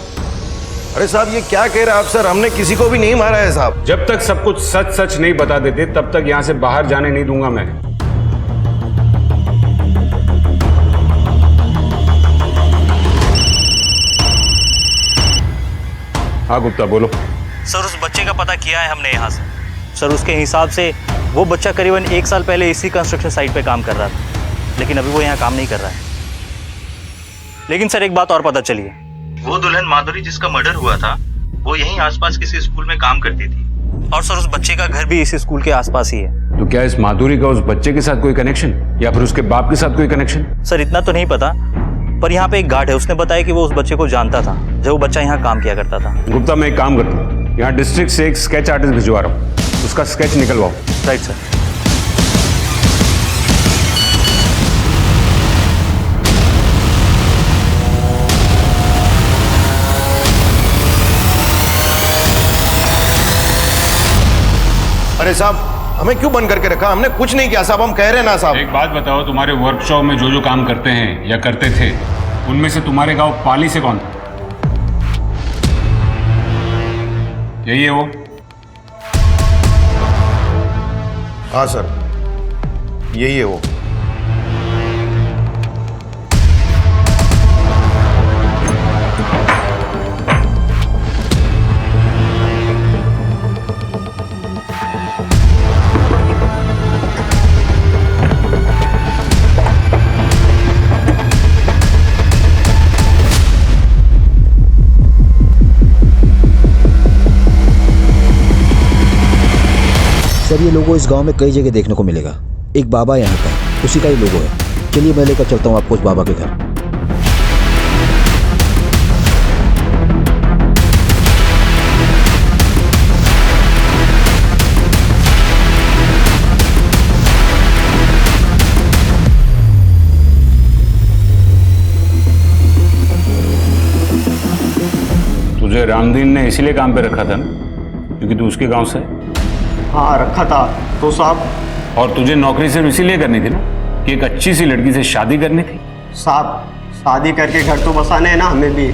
Speaker 14: अरे साहब ये क्या कह रहे हैं आप सर, हमने किसी को भी नहीं मारा है साहब।
Speaker 9: जब तक सब कुछ सच सच नहीं बता देते तब तक यहां से बाहर जाने नहीं दूंगा मैं। हाँ गुप्ता बोलो।
Speaker 21: सर उस बच्चे का पता किया है हमने यहाँ से। सर उसके हिसाब से वो बच्चा करीबन 1 साल पहले इसी कंस्ट्रक्शन साइट पे काम कर रहा था, लेकिन अभी वो यहाँ काम नहीं कर रहा है। लेकिन सर एक बात और पता चली है, वो दुल्हन माधुरी जिसका मर्डर हुआ था वो यहीं आसपास किसी स्कूल में काम करती थी, और सर उस बच्चे का घर भी इसी स्कूल के आसपास ही है।
Speaker 9: तो क्या इस माधुरी का उस बच्चे के साथ कोई कनेक्शन या फिर उसके बाप के साथ कोई कनेक्शन?
Speaker 21: सर इतना तो नहीं पता, पर यहाँ पे एक गार्ड है, उसने बताया कि वो उस बच्चे को जानता था जब वो बच्चा यहाँ काम किया करता था।
Speaker 9: गुप्ता मैं एक काम करता हूँ, यहाँ डिस्ट्रिक्ट से एक स्केच आर्टिस्ट भिजवा रहा हूँ, उसका स्केच निकलवाओ।
Speaker 21: Right sir.
Speaker 14: अरे साहब हमें क्यों बंद करके रखा? हमने कुछ नहीं किया साहब, हम कह रहे हैं ना साहब।
Speaker 9: एक बात बताओ, तुम्हारे वर्कशॉप में जो जो काम करते हैं या करते थे उनमें से तुम्हारे गांव पाली से कौन था? यही है वो?
Speaker 14: हाँ सर यही है वो।
Speaker 1: सर ये लोगो इस गांव में कई जगह देखने को मिलेगा। एक बाबा यहाँ का, उसी का ही लोगो है। चलिए मैं लेकर चलता हूँ आपको उस बाबा के घर।
Speaker 9: तुझे रामदीन ने इसीलिए काम पे रखा था ना, क्योंकि तू उसके गांव से है?
Speaker 19: हाँ रखा था तो साहब।
Speaker 9: और तुझे नौकरी सिर्फ इसीलिए करनी थी ना कि एक अच्छी सी लड़की से शादी करनी थी?
Speaker 19: साहब शादी करके घर तो बसाने हैं ना हमें भी।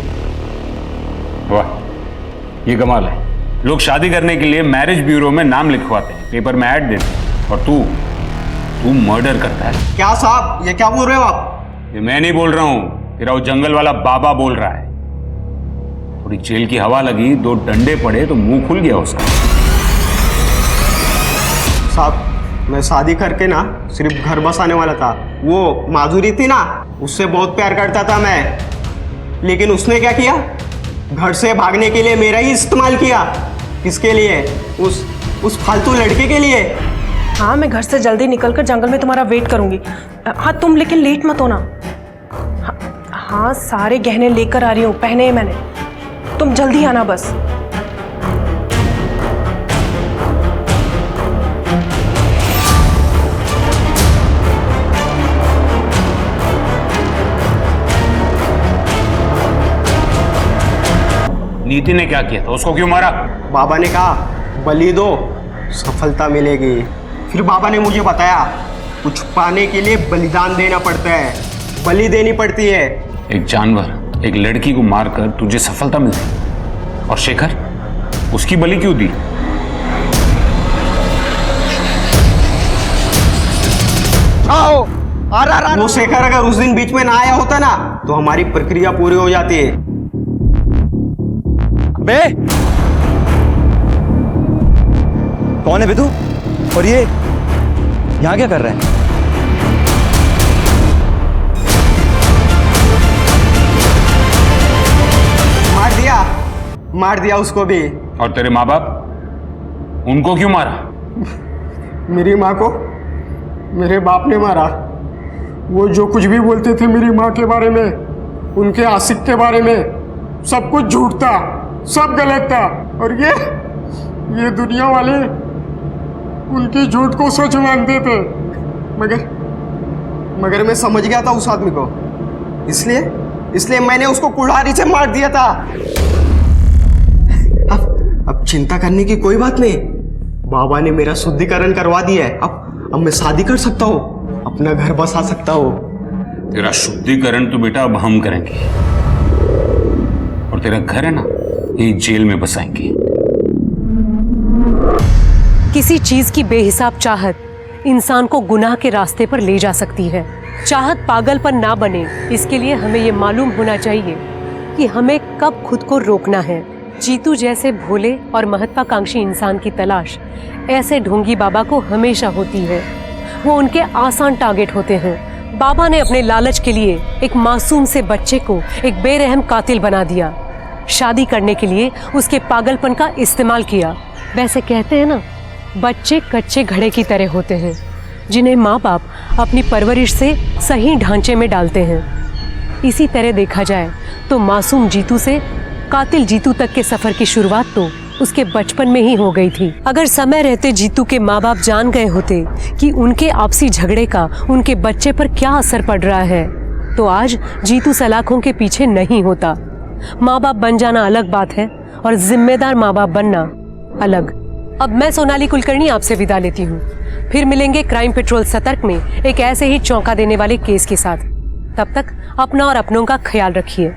Speaker 9: वाह ये कमाल है, लोग शादी करने के लिए मैरिज ब्यूरो में नाम लिखवाते हैं, पेपर में ऐड देते हैं, और तू मर्डर करता है।
Speaker 19: क्या साहब ये क्या बोल रहे हो आप?
Speaker 9: ये मैं नहीं बोल रहा हूँ, तेरा वो जंगल वाला बाबा बोल रहा है। थोड़ी जेल की हवा लगी, 2 डंडे पड़े तो मुंह खुल गया उसका।
Speaker 19: साहब मैं शादी करके ना सिर्फ घर बसाने वाला था। वो माधुरी थी ना, उससे बहुत प्यार करता था मैं, लेकिन उसने क्या किया, घर से भागने के लिए मेरा ही इस्तेमाल किया। किसके लिए? उस फालतू लड़के के लिए।
Speaker 2: हाँ मैं घर से जल्दी निकलकर जंगल में तुम्हारा वेट करूंगी। हाँ तुम लेकिन लेट मत होना। हाँ सारे गहने लेकर आ रही हूँ, पहने हैं मैंने, तुम जल्दी आना बस।
Speaker 9: नीति ने क्या किया था, उसको क्यों मारा?
Speaker 19: बाबा ने कहा बलि दो सफलता मिलेगी। फिर बाबा ने मुझे बताया कुछ पाने के लिए बलिदान देना पड़ता है, बलि देनी पड़ती है।
Speaker 9: एक जानवर एक लड़की को मारकर तुझे सफलता मिलती, और शेखर उसकी बलि क्यों दी?
Speaker 19: आओ वो शेखर अगर उस दिन बीच में ना आया होता ना तो हमारी प्रक्रिया पूरी हो जाती है।
Speaker 16: बे कौन है बे तू? और ये यहाँ क्या कर रहे हैं?
Speaker 19: मार दिया उसको भी।
Speaker 9: और तेरे माँ बाप, उनको क्यों मारा?
Speaker 19: मेरी माँ को मेरे बाप ने मारा। वो जो कुछ भी बोलते थे मेरी माँ के बारे में, उनके आशिक के बारे में, सब कुछ झूठ था, सब गलत था। और ये दुनिया वाले उनकी झूठ को सच मानते थे। मगर मैं समझ गया था उस आदमी को, इसलिए मैंने उसको कुल्हाड़ी से मार दिया था। अब चिंता करने की कोई बात नहीं, बाबा ने मेरा शुद्धिकरण करवा दिया है। अब मैं शादी कर सकता हूँ, अपना घर बसा सकता हूँ।
Speaker 9: तेरा शुद्धिकरण तो बेटा अब हम करेंगे, और तेरा घर है ना, ये जेल में बसाएंगे।
Speaker 4: किसी चीज की बेहिसाब चाहत इंसान को गुनाह के रास्ते पर ले जा सकती है। चाहत पागलपन ना बने, इसके लिए हमें ये मालूम होना चाहिए कि हमें कब खुद को रोकना है। जीतू जैसे भोले और महत्वाकांक्षी इंसान की तलाश ऐसे ढोंगी बाबा को हमेशा होती है। वो उनके आसान टारगेट होते हैं। बाबा ने अपने लालच के लिए एक मासूम से बच्चे को एक बेरहम कातिल बना दिया। शादी करने के लिए उसके पागलपन का इस्तेमाल किया। वैसे कहते हैं ना, बच्चे कच्चे घड़े की तरह होते हैं, जिन्हें माँ बाप अपनी परवरिश से सही ढांचे में डालते हैं। इसी तरह देखा जाए तो मासूम जीतू से कातिल जीतू तक के सफर की शुरुआत तो उसके बचपन में ही हो गई थी। अगर समय रहते जीतू के माँ बाप जान गए होते कि उनके आपसी झगड़े का उनके बच्चे पर क्या असर पड़ रहा है, तो आज जीतू सलाखों के पीछे नहीं होता। माँ बाप बन जाना अलग बात है और जिम्मेदार माँ बाप बनना अलग। अब मैं सोनाली कुलकर्णी आपसे विदा लेती हूँ। फिर मिलेंगे क्राइम पेट्रोल सतर्क में एक ऐसे ही चौंका देने वाले केस के साथ। तब तक अपना और अपनों का ख्याल रखिए।